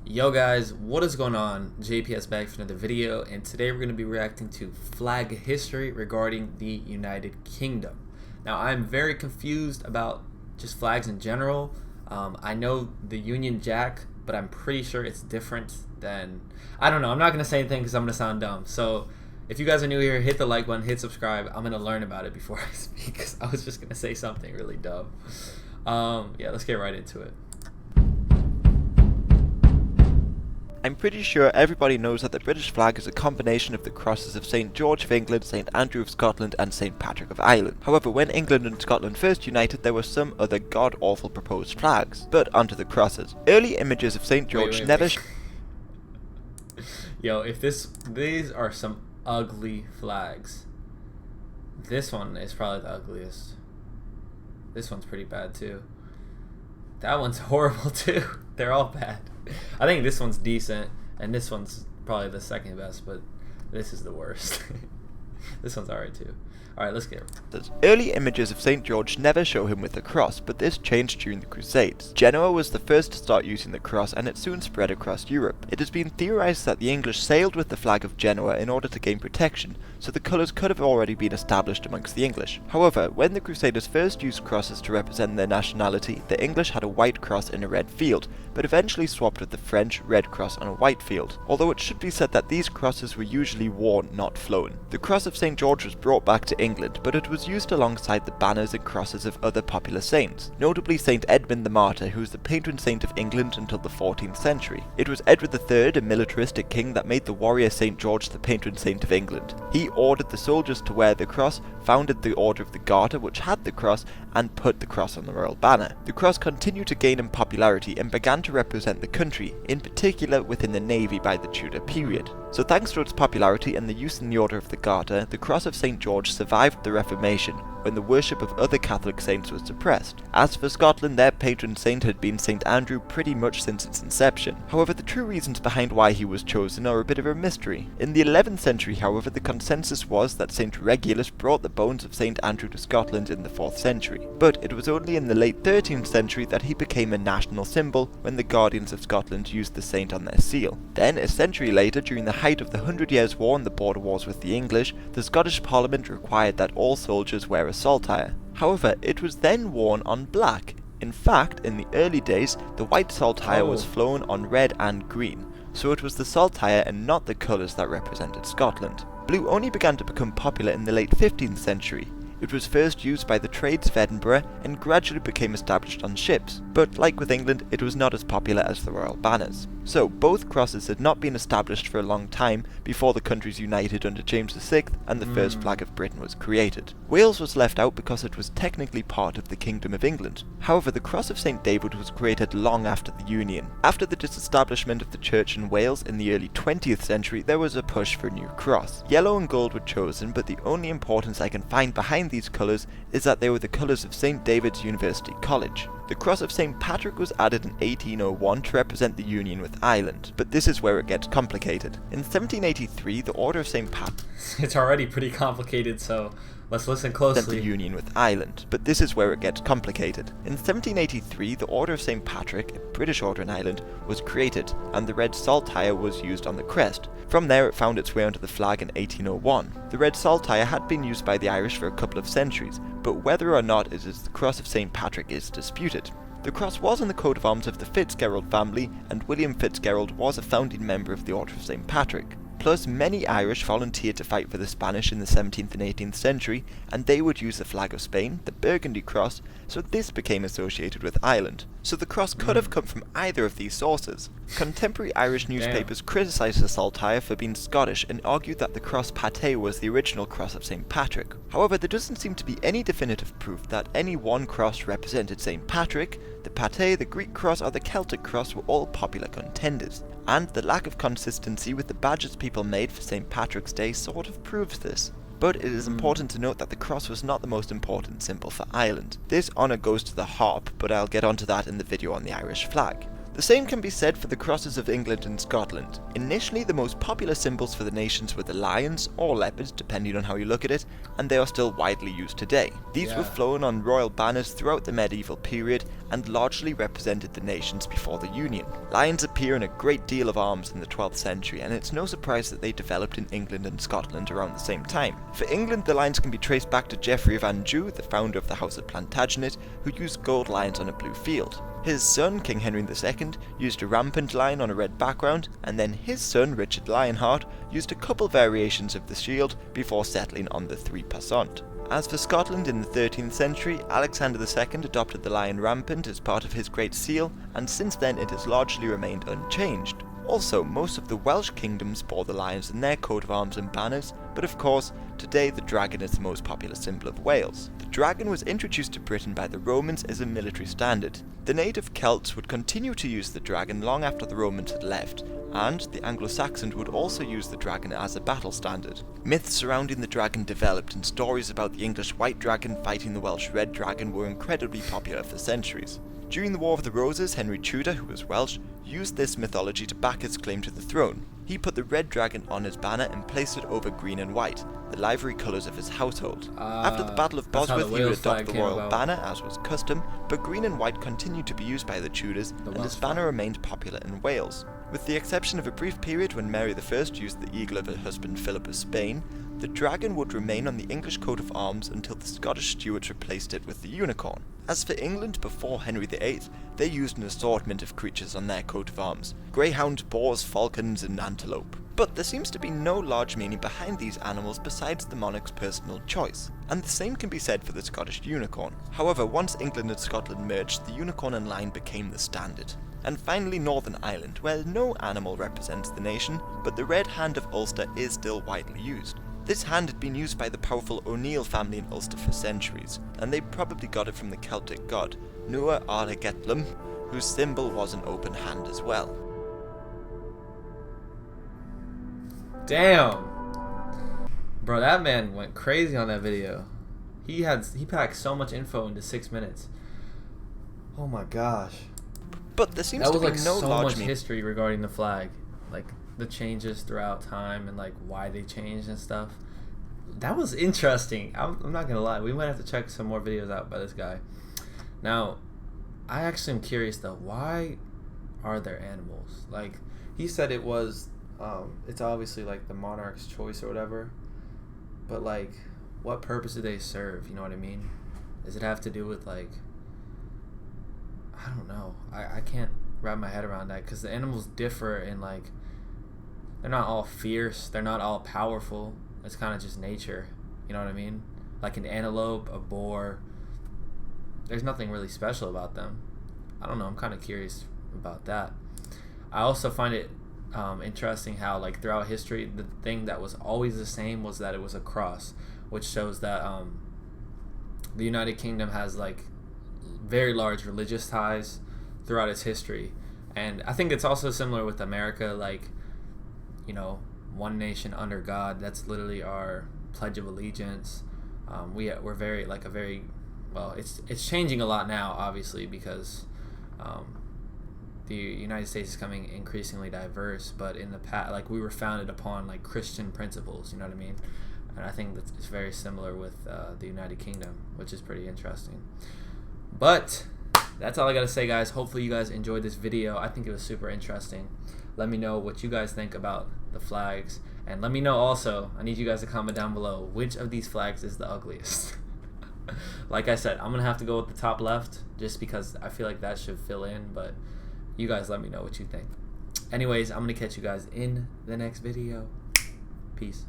Yo guys, what is going on? JPS back for another video, and today we're going to be reacting to flag history regarding the United Kingdom. Now I'm very confused about just flags in general. I know the Union Jack, but I'm pretty sure it's different than, I don't know, I'm not going to say anything because I'm going to sound dumb. So if you guys are new here, hit the like button, hit subscribe. I'm going to learn about it before I speak because I was just going to say something really dumb. Yeah, let's get right into it. I'm pretty sure everybody knows that the British flag is a combination of the crosses of St. George of England, St. Andrew of Scotland and St. Patrick of Ireland. However, when England and Scotland first united, there were some other god-awful proposed flags. But onto the crosses. Early images of St. George never... Yo, if these are some ugly flags. This one is probably the ugliest. This one's pretty bad too. That one's horrible too. They're all bad. I think this one's decent, and this one's probably the second best, but this is the worst. This one's alright too. Alright, let's get it. Early images of St. George never show him with a cross, but this changed during the Crusades. Genoa was the first to start using the cross, and it soon spread across Europe. It has been theorized that the English sailed with the flag of Genoa in order to gain protection, so the colours could have already been established amongst the English. However, when the Crusaders first used crosses to represent their nationality, the English had a white cross in a red field, but eventually swapped with the French red cross on a white field, although it should be said that these crosses were usually worn, not flown. The cross of St. George was brought back to England, but it was used alongside the banners and crosses of other popular saints, notably St. Edmund the Martyr, who was the patron saint of England until the 14th century. It was Edward III, a militaristic king, that made the warrior St. George the patron saint of England. He ordered the soldiers to wear the cross, founded the Order of the Garter, which had the cross, and put the cross on the royal banner. The cross continued to gain in popularity and began to represent the country, in particular within the navy by the Tudor period. So thanks to its popularity and the use in the Order of the Garter, the cross of St. George survived the Reformation, when the worship of other Catholic saints was suppressed. As for Scotland, their patron saint had been St. Andrew pretty much since its inception. However, the true reasons behind why he was chosen are a bit of a mystery. In the 11th century, however, the consensus was that St. Regulus brought the bones of St. Andrew to Scotland in the 4th century. But it was only in the late 13th century that he became a national symbol when the Guardians of Scotland used the saint on their seal. Then, a century later, during the height of the 100 Years' War and the border wars with the English, the Scottish Parliament required that all soldiers wear a saltire. However, it was then worn on black. In fact, in the early days, the white saltire was flown on red and green, so it was the saltire and not the colours that represented Scotland. Blue only began to become popular in the late 15th century. It was first used by the trades of Edinburgh and gradually became established on ships, but like with England, it was not as popular as the royal banners. So both crosses had not been established for a long time before the countries united under James VI and the first flag of Britain was created. Wales was left out because it was technically part of the Kingdom of England. However, the cross of St. David was created long after the Union. After the disestablishment of the church in Wales in the early 20th century, there was a push for a new cross. Yellow and gold were chosen, but the only importance I can find behind these colours is that they were the colours of St. David's University College. The cross of St. Patrick was added in 1801 to represent the union with Ireland, but this is where it gets complicated. In 1783, the Order of St. Patrick... It's already pretty complicated, so let's listen closely. The union with Ireland, but this is where it gets complicated. In 1783, the Order of St. Patrick, a British order in Ireland, was created, and the red saltire was used on the crest. From there, it found its way onto the flag in 1801. The red saltire had been used by the Irish for a couple of centuries, but whether or not it is the cross of St. Patrick is disputed. The cross was in the coat of arms of the Fitzgerald family, and William Fitzgerald was a founding member of the Order of St. Patrick. Plus, many Irish volunteered to fight for the Spanish in the 17th and 18th century, and they would use the flag of Spain, the Burgundy cross, so this became associated with Ireland. So the cross could have come from either of these sources. Contemporary Irish newspapers criticised the saltire for being Scottish and argued that the cross patè was the original cross of St. Patrick. However, there doesn't seem to be any definitive proof that any one cross represented St. Patrick. The patè, the Greek cross, or the Celtic cross were all popular contenders, and the lack of consistency with the badges people made for St. Patrick's Day sort of proves this. But it is important to note that the cross was not the most important symbol for Ireland. This honour goes to the harp, but I'll get onto that in the video on the Irish flag. The same can be said for the crosses of England and Scotland. Initially, the most popular symbols for the nations were the lions, or leopards, depending on how you look at it, and they are still widely used today. These were flown on royal banners throughout the medieval period, and largely represented the nations before the Union. Lions appear in a great deal of arms in the 12th century, and it's no surprise that they developed in England and Scotland around the same time. For England, the lions can be traced back to Geoffrey of Anjou, the founder of the House of Plantagenet, who used gold lions on a blue field. His son, King Henry II, used a rampant lion on a red background, and then his son, Richard Lionheart, used a couple variations of the shield before settling on the three passant. As for Scotland in the 13th century, Alexander II adopted the lion rampant as part of his Great Seal, and since then it has largely remained unchanged. Also, most of the Welsh kingdoms bore the lions in their coat of arms and banners, but of course, today the dragon is the most popular symbol of Wales. The dragon was introduced to Britain by the Romans as a military standard. The native Celts would continue to use the dragon long after the Romans had left, and the Anglo-Saxons would also use the dragon as a battle standard. Myths surrounding the dragon developed, and stories about the English white dragon fighting the Welsh red dragon were incredibly popular for centuries. During the War of the Roses, Henry Tudor, who was Welsh, used this mythology to back his claim to the throne. He put the red dragon on his banner and placed it over green and white, the livery colours of his household. After the Battle of Bosworth, he would adopt the royal banner, as was custom, but green and white continued to be used by the Tudors, and his banner remained popular in Wales. With the exception of a brief period when Mary I used the eagle of her husband Philip of Spain, the dragon would remain on the English coat of arms until the Scottish Stuarts replaced it with the unicorn. As for England, before Henry VIII, they used an assortment of creatures on their coat of arms: greyhound, boars, falcons, and antelope. But there seems to be no large meaning behind these animals besides the monarch's personal choice, and the same can be said for the Scottish unicorn. However, once England and Scotland merged, the unicorn and lion became the standard. And finally, Northern Ireland, where no animal represents the nation, but the red hand of Ulster is still widely used. This hand had been used by the powerful O'Neill family in Ulster for centuries, and they probably got it from the Celtic god, Nua Argetlum, whose symbol was an open hand as well. Damn! Bro, that man went crazy on that video. He packed so much info into 6 minutes. Oh my gosh. But there seems to be no so large much history regarding the flag. Like, the changes throughout time and like why they changed and stuff. That was interesting. I'm not gonna lie, we might have to check some more videos out by this guy. Now, I actually am curious though, why are there animals? Like, he said it was it's obviously like the monarch's choice or whatever, but like, what purpose do they serve? You know what I mean? Does it have to do with like, I don't know, I can't wrap my head around that, because the animals differ in like, they're not all fierce, they're not all powerful. It's kind of just nature, you know what I mean? Like an antelope, a boar, there's nothing really special about them. I don't know, I'm kind of curious about that. I also find it interesting how like throughout history, the thing that was always the same was that it was a cross, which shows that the United Kingdom has like very large religious ties throughout its history. And I think it's also similar with America, like, you know, one nation under God. That's literally our Pledge of Allegiance. We're very like a very, well, it's changing a lot now, obviously, because the United States is becoming increasingly diverse. But in the past, like, we were founded upon like Christian principles. You know what I mean? And I think that it's very similar with the United Kingdom, which is pretty interesting. But that's all I gotta say, guys. Hopefully you guys enjoyed this video. I think it was super interesting. Let me know what you guys think about the flags, and let me know also, I need you guys to comment down below, which of these flags is the ugliest. Like I said, I'm gonna have to go with the top left just because I feel like that should fill in, but you guys let me know what you think. Anyways, I'm gonna catch you guys in the next video. Peace.